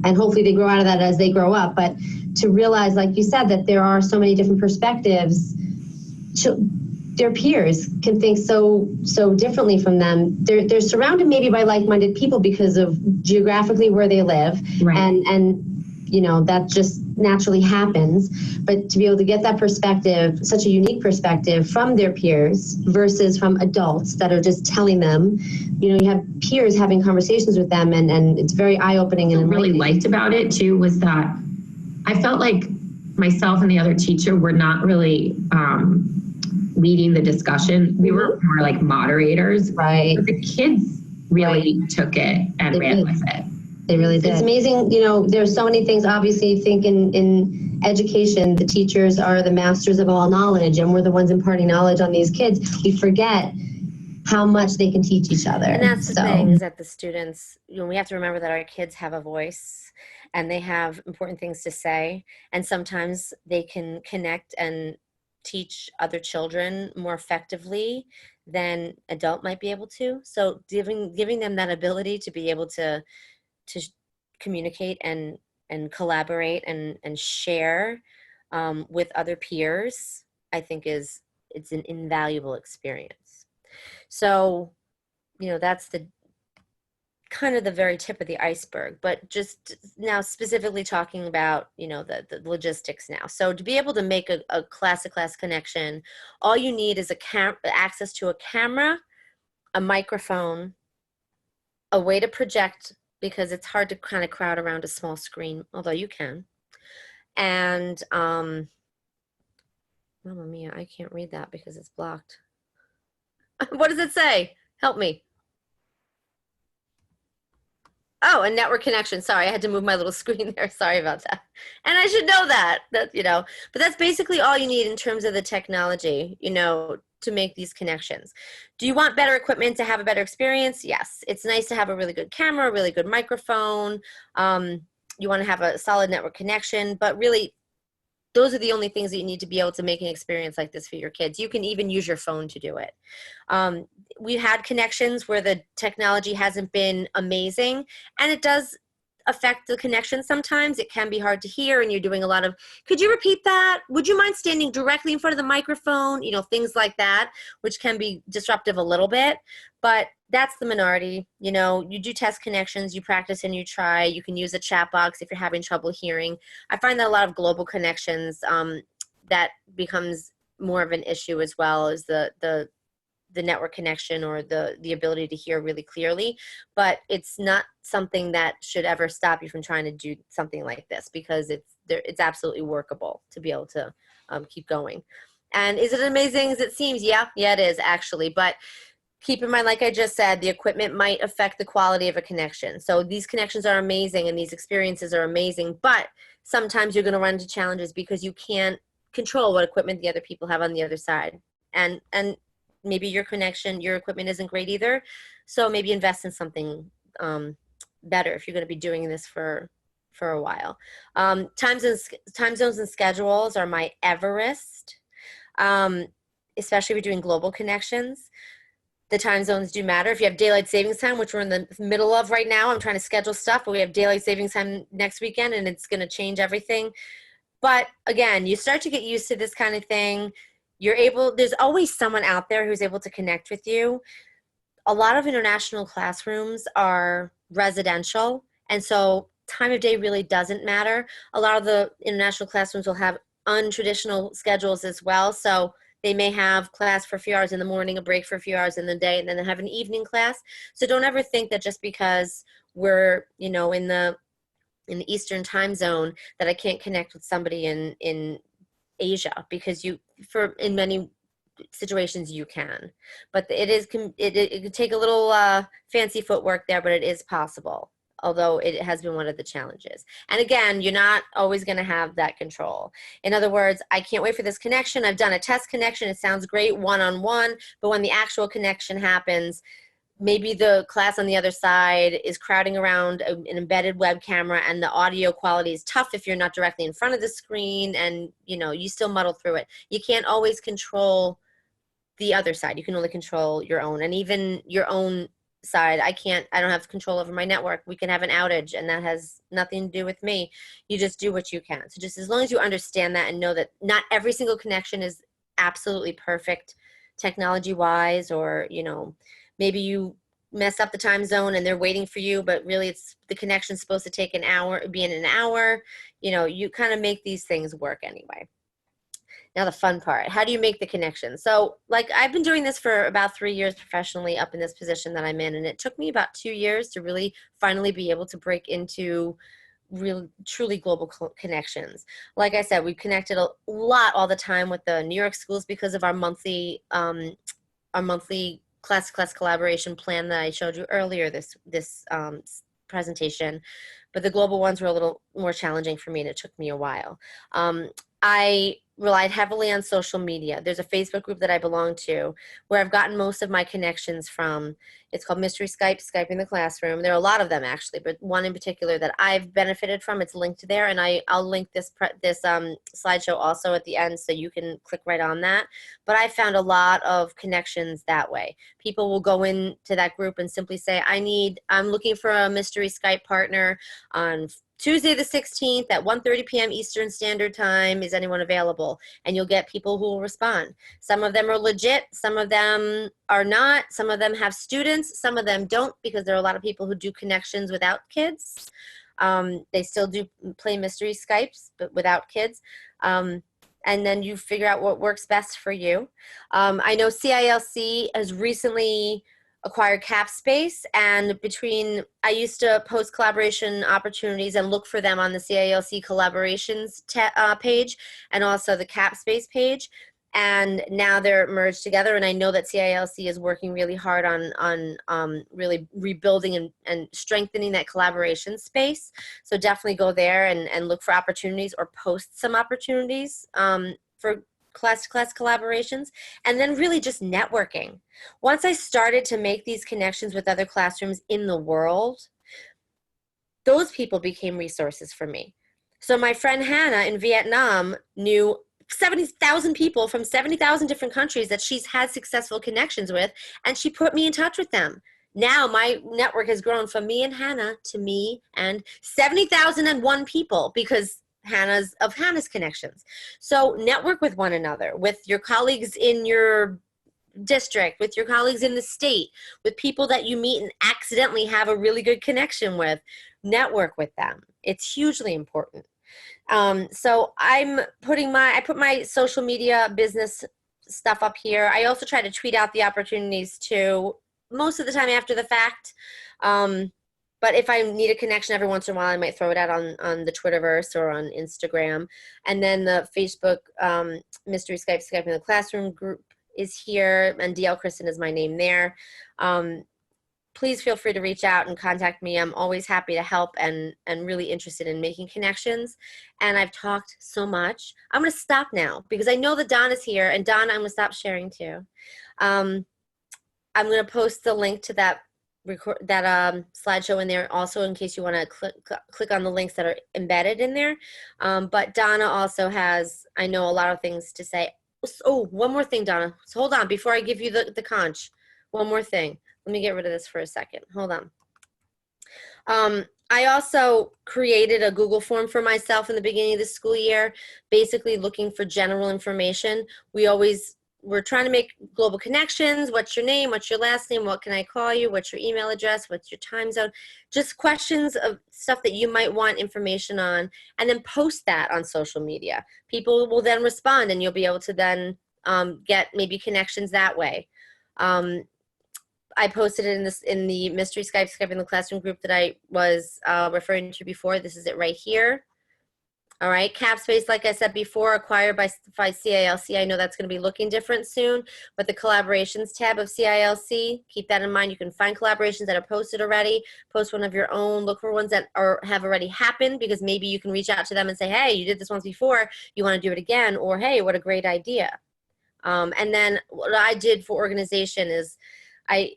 and hopefully they grow out of that as they grow up, but to realize, like you said, that there are so many different perspectives. Their peers can think so differently from them. They're surrounded maybe by like-minded people because of geographically where they live, and that just naturally happens. But to be able to get that perspective, such a unique perspective from their peers versus from adults that are just telling them, you have peers having conversations with them, and it's very eye-opening. And what I really liked about it too was that I felt like myself and the other teacher were not really leading the discussion. We were more like moderators. Right. But the kids really took it and ran with it. They really did. It's amazing. There's so many things. Obviously, I think in education, the teachers are the masters of all knowledge, and we're the ones imparting knowledge on these kids. We forget how much they can teach each other. And that's the thing, is that the students, we have to remember that our kids have a voice and they have important things to say. And sometimes they can connect and teach other children more effectively than adult might be able to. So giving them that ability to be able to communicate and collaborate and share with other peers, I think it's an invaluable experience. So, that's the kind of the very tip of the iceberg, but just now specifically talking about, the logistics now. So to be able to make a class-to-class connection, all you need is access to a camera, a microphone, a way to project, because it's hard to kind of crowd around a small screen, although you can. And, Mamma mia, I can't read that because it's blocked. What does it say? Help me. Oh, a network connection. Sorry, I had to move my little screen there. Sorry about that. And I should know that, but that's basically all you need in terms of the technology, to make these connections. Do you want better equipment to have a better experience? Yes. It's nice to have a really good camera, a really good microphone. You want to have a solid network connection, but really, those are the only things that you need to be able to make an experience like this for your kids. You can even use your phone to do it. We've had connections where the technology hasn't been amazing, and it does affect the connection sometimes. It can be hard to hear, and you're doing a lot of, could you repeat that? Would you mind standing directly in front of the microphone? Things like that, which can be disruptive a little bit, but that's the minority. You do test connections, you practice and you try. You can use a chat box if you're having trouble hearing. I find that a lot of global connections, that becomes more of an issue as well as the network connection or the ability to hear really clearly. But it's not something that should ever stop you from trying to do something like this, because it's absolutely workable to be able to keep going. And is it amazing as it seems? Yeah, it is actually. But keep in mind, like I just said, the equipment might affect the quality of a connection. So these connections are amazing and these experiences are amazing, but sometimes you're going to run into challenges because you can't control what equipment the other people have on the other side. And maybe your equipment isn't great either. So maybe invest in something better if you're going to be doing this for a while. Time zones and schedules are my Everest, especially if you're doing global connections. The time zones do matter. If you have daylight savings time, which we're in the middle of right now, I'm trying to schedule stuff, but we have daylight savings time next weekend, and it's going to change everything. But again, you start to get used to this kind of thing. There's always someone out there who's able to connect with you. A lot of international classrooms are residential, and so time of day really doesn't matter. A lot of the international classrooms will have untraditional schedules as well. So they may have class for a few hours in the morning, a break for a few hours in the day, and then they have an evening class. So don't ever think that just because we're, in the Eastern time zone that I can't connect with somebody in Asia, because in many situations you can. But it can take a little fancy footwork there, but it is possible. although it has been one of the challenges. And again, you're not always going to have that control. In other words, I can't wait for this connection. I've done a test connection. It sounds great one-on-one, but when the actual connection happens, maybe the class on the other side is crowding around an embedded web camera, and the audio quality is tough if you're not directly in front of the screen, and you still muddle through it. You can't always control the other side. You can only control your own, and even your own side, I don't have control over my network. We can have an outage, and that has nothing to do with me. You just do what you can. So just as long as you understand that and know that not every single connection is absolutely perfect technology-wise, or maybe you mess up the time zone and they're waiting for you, but really the connection's supposed to take an hour, be in an hour. You kind of make these things work anyway. Now the fun part, how do you make the connection? So like I've been doing this for about 3 years professionally up in this position that I'm in, and it took me about 2 years to really finally be able to break into real, truly global connections. Like I said, we've connected a lot all the time with the New York schools because of our monthly class collaboration plan that I showed you earlier this presentation. But the global ones were a little more challenging for me, and it took me a while. I relied heavily on social media. There's a Facebook group that I belong to where I've gotten most of my connections from. It's called Mystery Skype, Skyping the Classroom. There are a lot of them actually, but one in particular that I've benefited from, it's linked there, and I'll link this slideshow also at the end so you can click right on that. But I found a lot of connections that way. People will go into that group and simply say, I'm looking for a Mystery Skype partner on Tuesday the 16th at 1:30 p.m. Eastern Standard Time. Is anyone available? And you'll get people who will respond. Some of them are legit. Some of them are not. Some of them have students. Some of them don't, because there are a lot of people who do connections without kids. They still do play mystery Skypes, but without kids. And then you figure out what works best for you. I know CILC has recently acquired CapSpace, and I used to post collaboration opportunities and look for them on the CILC collaborations page and also the CapSpace page, and now they're merged together, and I know that CILC is working really hard on really rebuilding and strengthening that collaboration space. So definitely go there and look for opportunities, or post some opportunities for class-to-class collaborations, and then really just networking. Once I started to make these connections with other classrooms in the world, those people became resources for me. So my friend Hannah in Vietnam knew 70,000 people from 70,000 different countries that she's had successful connections with, and she put me in touch with them. Now my network has grown from me and Hannah to me and 70,001 people because Hannah's connections. So network with one another, with your colleagues in your district, with your colleagues in the state, with people that you meet and accidentally have a really good connection with. Network with them. It's hugely important. So I put my social media business stuff up here. I also try to tweet out the opportunities too, most of the time after the fact. But if I need a connection every once in a while, I might throw it out on the Twitterverse or on Instagram. And then the Facebook Mystery Skyping the Classroom group is here, and DL Kristin is my name there. Please feel free to reach out and contact me. I'm always happy to help and really interested in making connections. And I've talked so much. I'm going to stop now because I know that Donna's here, and Donna, I'm going to stop sharing too. I'm going to post the link to that slideshow in there also, in case you want to click on the links that are embedded in there. But Donna also has, I know, a lot of things to say. Oh, one more thing, Donna. So hold on before I give you the conch. One more thing. Let me get rid of this for a second. Hold on. I also created a Google form for myself in the beginning of the school year, basically looking for general information. We're trying to make global connections. What's your name? What's your last name? What can I call you? What's your email address? What's your time zone? Just questions of stuff that you might want information on, and then post that on social media. People will then respond, and you'll be able to then get maybe connections that way. I posted it in the Mystery Skyping the Classroom group that I was referring to before. This is it right here. All right, CapSpace, like I said before, acquired by CILC. I know that's going to be looking different soon, but the collaborations tab of CILC, keep that in mind. You can find collaborations that are posted already, post one of your own, look for ones that have already happened, because maybe you can reach out to them and say, hey, you did this once before, you want to do it again, or hey, what a great idea. And then what I did for organization is, I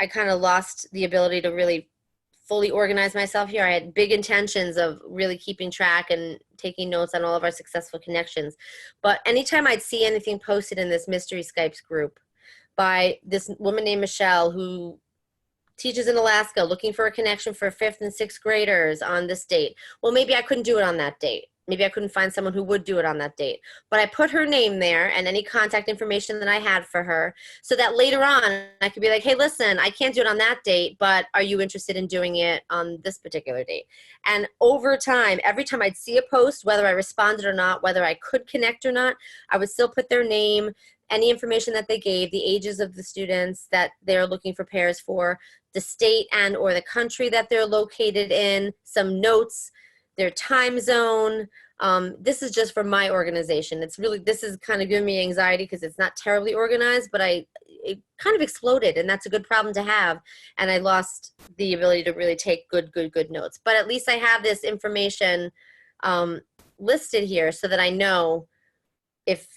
kind of lost the ability to really fully organize myself here. I had big intentions of really keeping track and taking notes on all of our successful connections. But anytime I'd see anything posted in this Mystery Skypes group by this woman named Michelle, who teaches in Alaska, looking for a connection for 5th and 6th graders on this date. Well, maybe I couldn't do it on that date. Maybe I couldn't find someone who would do it on that date. But I put her name there and any contact information that I had for her, so that later on I could be like, hey, listen, I can't do it on that date, but are you interested in doing it on this particular date? And over time, every time I'd see a post, whether I responded or not, whether I could connect or not, I would still put their name, any information that they gave, the ages of the students that they're looking for pairs for, the state and or the country that they're located in, some notes, their time zone. This is just for my organization. This is kind of giving me anxiety because it's not terribly organized, but it kind of exploded, and that's a good problem to have. And I lost the ability to really take good notes. But at least I have this information listed here so that I know if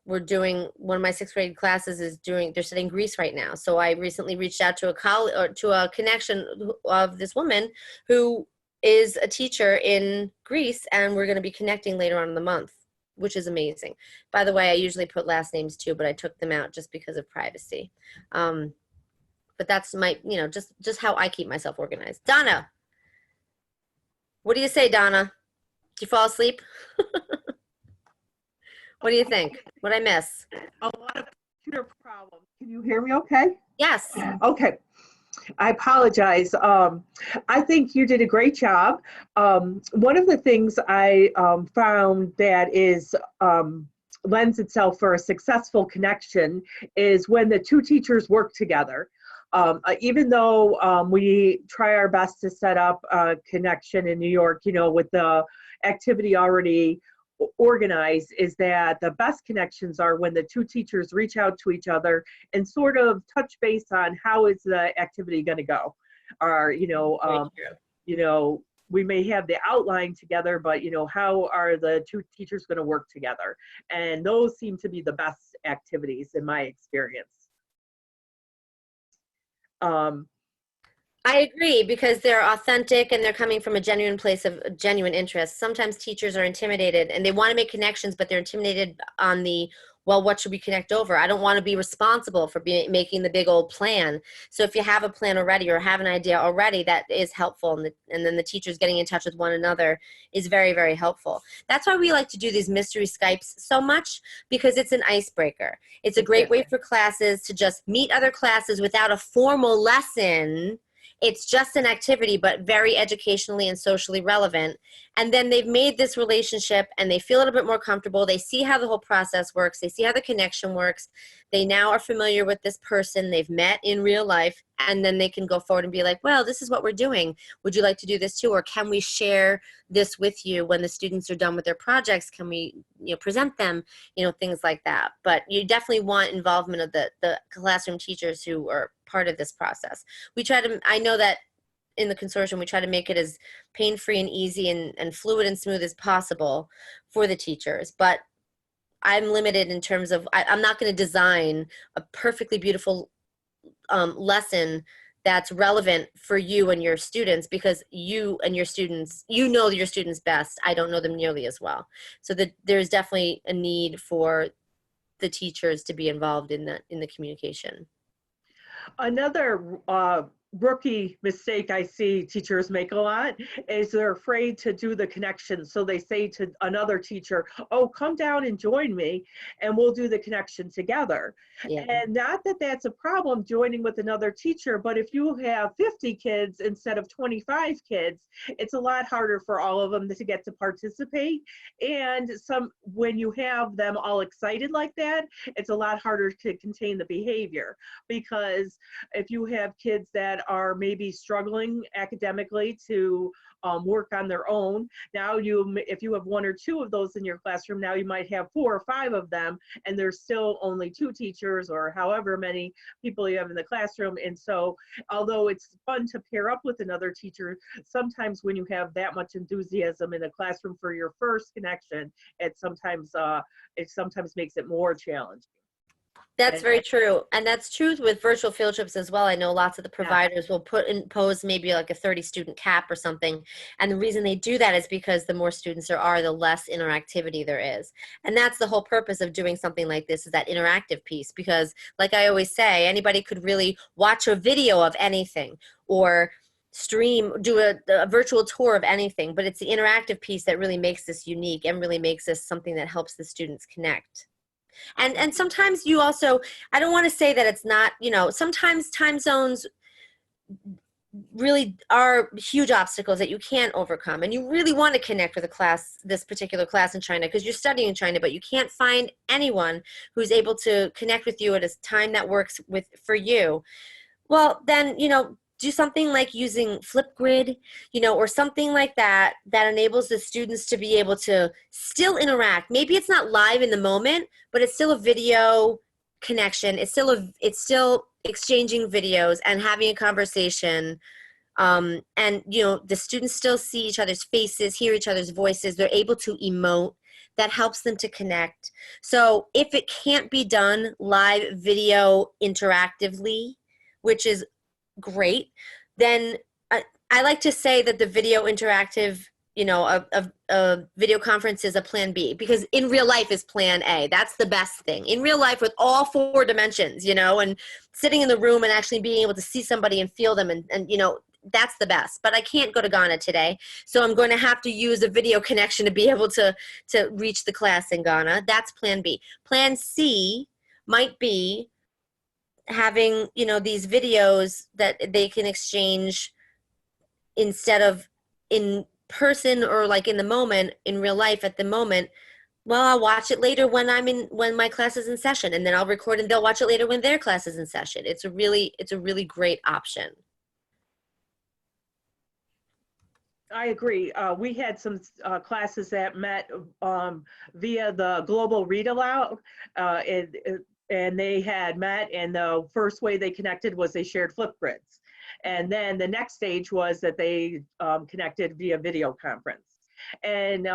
we're doing, one of my 6th grade classes they're studying Greece right now. So I recently reached out to a connection of this woman who is a teacher in Greece, and we're going to be connecting later on in the month, which is amazing. By the way, I usually put last names too, but I took them out just because of privacy. But that's my, just how I keep myself organized. Donna, what do you say, Donna? Did you fall asleep? What do you think? What'd I miss? A lot of computer problems. Can you hear me okay? Yes. Okay. I apologize. I think you did a great job. One of the things I found that lends itself for a successful connection is when the two teachers work together. Even though we try our best to set up a connection in New York, with the activity already organized, is that the best connections are when the two teachers reach out to each other and sort of touch base on how is the activity going to go, or we may have the outline together, but how are the two teachers going to work together? And those seem to be the best activities in my experience. I agree, because they're authentic and they're coming from a genuine place of genuine interest. Sometimes teachers are intimidated and they want to make connections, but they're intimidated on well, what should we connect over? I don't want to be responsible for making the big old plan. So if you have a plan already or have an idea already, that is helpful. And then the teachers getting in touch with one another is very, very helpful. That's why we like to do these mystery Skypes so much, because it's an icebreaker. It's a great way for classes to just meet other classes without a formal lesson. It's just an activity, but very educationally and socially relevant. And then they've made this relationship and they feel a little bit more comfortable. They see how the whole process works. They see how the connection works. They now are familiar with this person they've met in real life. And then they can go forward and be like, well, this is what we're doing. Would you like to do this too? Or can we share this with you when the students are done with their projects? Can we present them, things like that. But you definitely want involvement of the classroom teachers who are part of this process. I know that in the consortium, we try to make it as pain-free and easy and fluid and smooth as possible for the teachers. But I'm limited in terms of, I'm not going to design a perfectly beautiful lesson that's relevant for you and your students, because you and your students, know your students best. I don't know them nearly as well. So there's definitely a need for the teachers to be involved in the communication. Another rookie mistake I see teachers make a lot is they're afraid to do the connection. So they say to another teacher, oh, come down and join me and we'll do the connection together. Yeah. And not that that's a problem joining with another teacher, but if you have 50 kids instead of 25 kids, it's a lot harder for all of them to get to participate. And when you have them all excited like that, it's a lot harder to contain the behavior, because if you have kids that that are maybe struggling academically to work on their own. Now if you have 1 or 2 of those in your classroom, now you might have 4 or 5 of them, and there's still only 2 teachers or however many people you have in the classroom. And so although it's fun to pair up with another teacher, sometimes when you have that much enthusiasm in a classroom for your first connection, it sometimes makes it more challenging. That's very true. And that's true with virtual field trips as well. I know lots of the providers will impose maybe like a 30 student cap or something. And the reason they do that is because the more students there are, the less interactivity there is. And that's the whole purpose of doing something like this, is that interactive piece. Because like I always say, anybody could really watch a video of anything or do a virtual tour of anything, but it's the interactive piece that really makes this unique and really makes this something that helps the students connect. And sometimes you also, I don't want to say that it's not, sometimes time zones really are huge obstacles that you can't overcome. And you really want to connect with this particular class in China because you're studying in China, but you can't find anyone who's able to connect with you at a time that works for you. Well, then, do something like using Flipgrid, or something like that enables the students to be able to still interact. Maybe it's not live in the moment, but it's still a video connection. It's still exchanging videos and having a conversation. And, the students still see each other's faces, hear each other's voices. They're able to emote. That helps them to connect. So if it can't be done live video interactively, which is great, then I like to say that the video interactive, a video conference is a plan B, because in real life is plan A. That's the best thing. In real life with all 4 dimensions, and sitting in the room and actually being able to see somebody and feel them and that's the best. But I can't go to Ghana today, so I'm going to have to use a video connection to be able to reach the class in Ghana. That's plan B. Plan C might be having, these videos that they can exchange instead of in person or like in the moment, in real life at the moment. Well, I'll watch it later when my class is in session, and then I'll record and they'll watch it later when their class is in session. It's a really great option. I agree. We had some classes that met via the Global Read Aloud, and they had met, and the first way they connected was they shared Flipgrids. And then the next stage was that they connected via video conference. And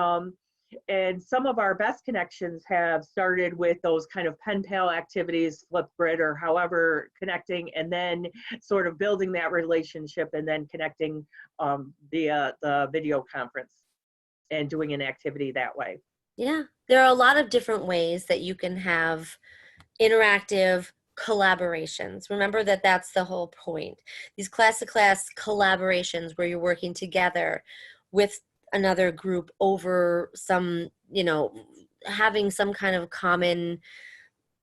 some of our best connections have started with those kind of pen pal activities, Flipgrid or however, connecting, and then sort of building that relationship and then connecting via the video conference and doing an activity that way. Yeah, there are a lot of different ways that you can have interactive collaborations. Remember that that's the whole point. These class-to-class collaborations where you're working together with another group over some, having some kind of common,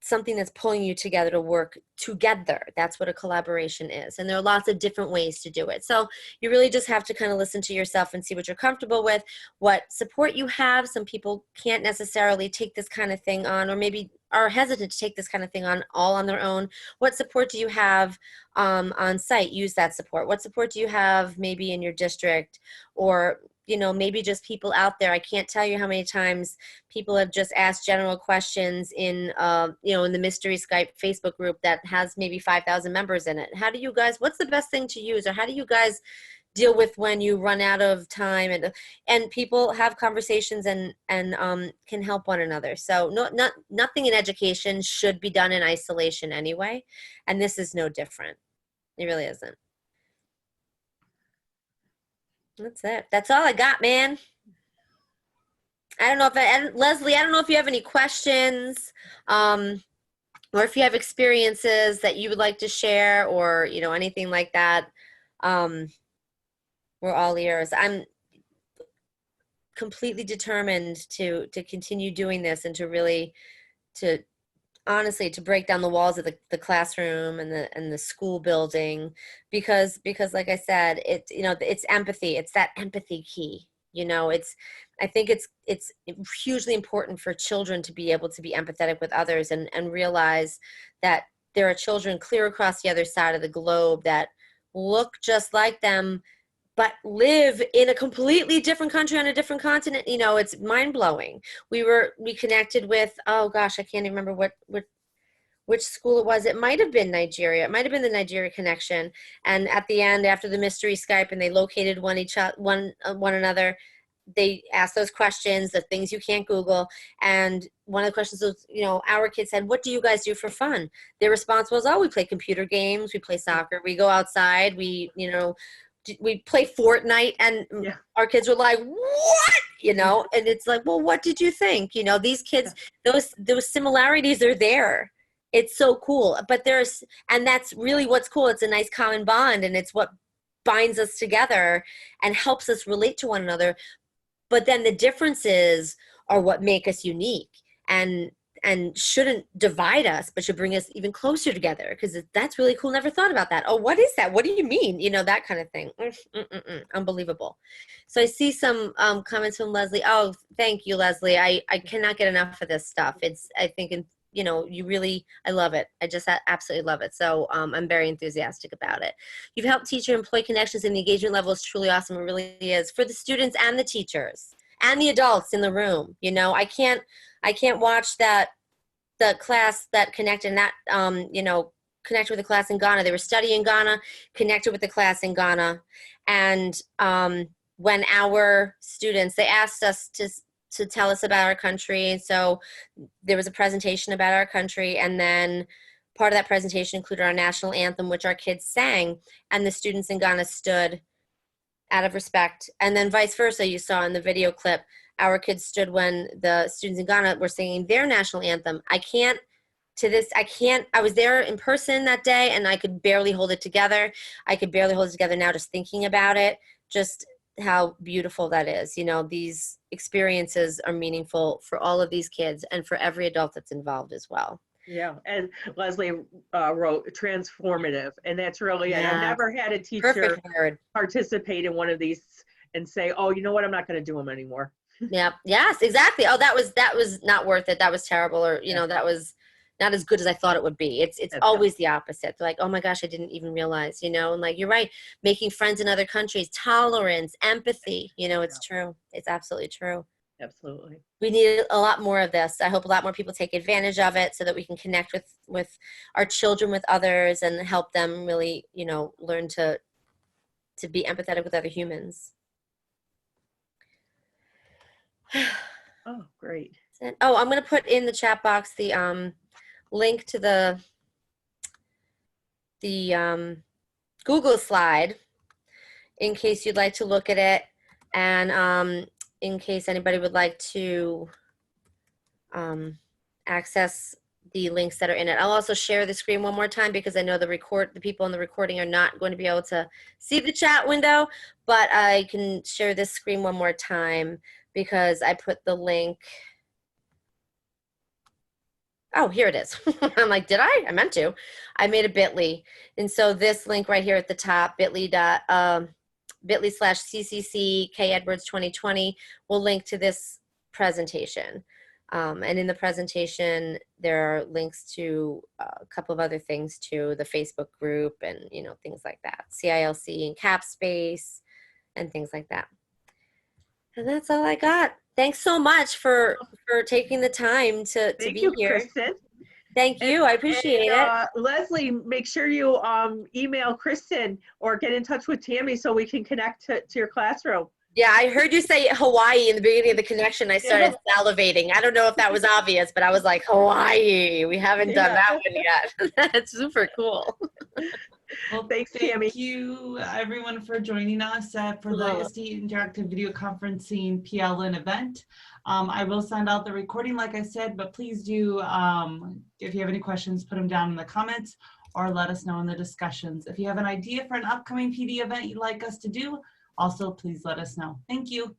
something that's pulling you together to work together. That's what a collaboration is. And there are lots of different ways to do it. So you really just have to kind of listen to yourself and see what you're comfortable with, what support you have. Some people can't necessarily take this kind of thing on, or maybe are hesitant to take this kind of thing on all on their own. What support do you have on site? Use that support. What support do you have maybe in your district, or maybe just people out there? I can't tell you how many times people have just asked general questions in in the Mystery Skype Facebook group that has maybe 5,000 members in it. What's the best thing to use, or how do you guys deal with when you run out of time? And people have conversations and can help one another. So nothing in education should be done in isolation anyway, and this is no different. It really isn't. That's it. That's all I got, man. I don't know if Leslie, I don't know if you have any questions, or if you have experiences that you would like to share, or anything like that. We're all ears. I'm completely determined to continue doing this and to really, honestly, to break down the walls of the classroom and the school building, because like I said, it's empathy. It's that empathy key. I think it's hugely important for children to be able to be empathetic with others and realize that there are children clear across the other side of the globe that look just like them, but live in a completely different country on a different continent. You know, it's mind-blowing. We connected with, oh gosh, I can't even remember which school it was. It might have been Nigeria. It might have been the Nigeria connection. And at the end, after the mystery Skype, and they located one another, they asked those questions, the things you can't Google. And one of the questions was, you know, our kids said, what do you guys do for fun? Their response was, oh, we play computer games, we play soccer, we go outside, we play Fortnite. And our kids were like, what? You know, and it's like, well, what did you think? You know, these kids, those similarities are there. It's so cool. But and that's really what's cool. It's a nice common bond, and it's what binds us together and helps us relate to one another. But then the differences are what make us unique and shouldn't divide us, but should bring us even closer together, because that's really cool. Never thought about that. Oh, what is that? What do you mean? You know, that kind of thing. Unbelievable. So I see some comments from Leslie. Oh, thank you, Leslie. I cannot get enough of this stuff. I think, you know, I love it. I just absolutely love it. So I'm very enthusiastic about it. You've helped teacher-employee connections, and the engagement level is truly awesome. It really is, for the students and the teachers and the adults in the room. You know, I can't watch the class that connected, that connected with the class in Ghana. They were studying in Ghana, connected with the class in Ghana. And when our students, they asked us to tell us about our country. And so there was a presentation about our country, and then part of that presentation included our national anthem, which our kids sang, and the students in Ghana stood out of respect. And then vice versa, you saw in the video clip, our kids stood when the students in Ghana were singing their national anthem. I was there in person that day, and I could barely hold it together. I could barely hold it together now just thinking about it, just how beautiful that is. You know, these experiences are meaningful for all of these kids and for every adult that's involved as well. Yeah, and Leslie wrote transformative, and that's really it. I've never had a teacher participate in one of these and say, oh, you know what, I'm not going to do them anymore. Yeah. Yes, exactly. Oh, that was not worth it. That was terrible. Or, you know, that was not as good as I thought it would be. It's always the opposite. They're like, oh my gosh, I didn't even realize, you know, and like, you're right. Making friends in other countries, tolerance, empathy, you know, it's true. It's absolutely true. Absolutely. We need a lot more of this. I hope a lot more people take advantage of it so that we can connect with our children, with others, and help them really, you know, learn to be empathetic with other humans. Oh, great. Oh, I'm going to put in the chat box the link to the Google slide in case you'd like to look at it, and in case anybody would like to access the links that are in it. I'll also share the screen one more time, because I know the people in the recording are not going to be able to see the chat window, but I can share this screen one more time because I put the link. Oh, here it is. I'm like, did I? I meant to. I made a bit.ly. And so this link right here at the top, bit.ly/CCC K Edwards 2020 will link to this presentation. And in the presentation, there are links to a couple of other things too, the Facebook group and, you know, things like that, CILC and CapSpace and things like that. And that's all I got. Thanks so much for taking the time to be here. Kristin. Thank you. I appreciate it. Leslie, make sure you email Kristin or get in touch with Tammy so we can connect to your classroom. Yeah, I heard you say Hawaii in the beginning of the connection. I started salivating. I don't know if that was obvious, but I was like, Hawaii. We haven't done that one yet. That's super cool. Well, thanks, Tammy. Thank you, everyone, for joining us for the ISTE Interactive Video Conferencing PLN event. I will send out the recording, like I said, but please do, if you have any questions, put them down in the comments or let us know in the discussions. If you have an idea for an upcoming PD event you'd like us to do, also please let us know. Thank you.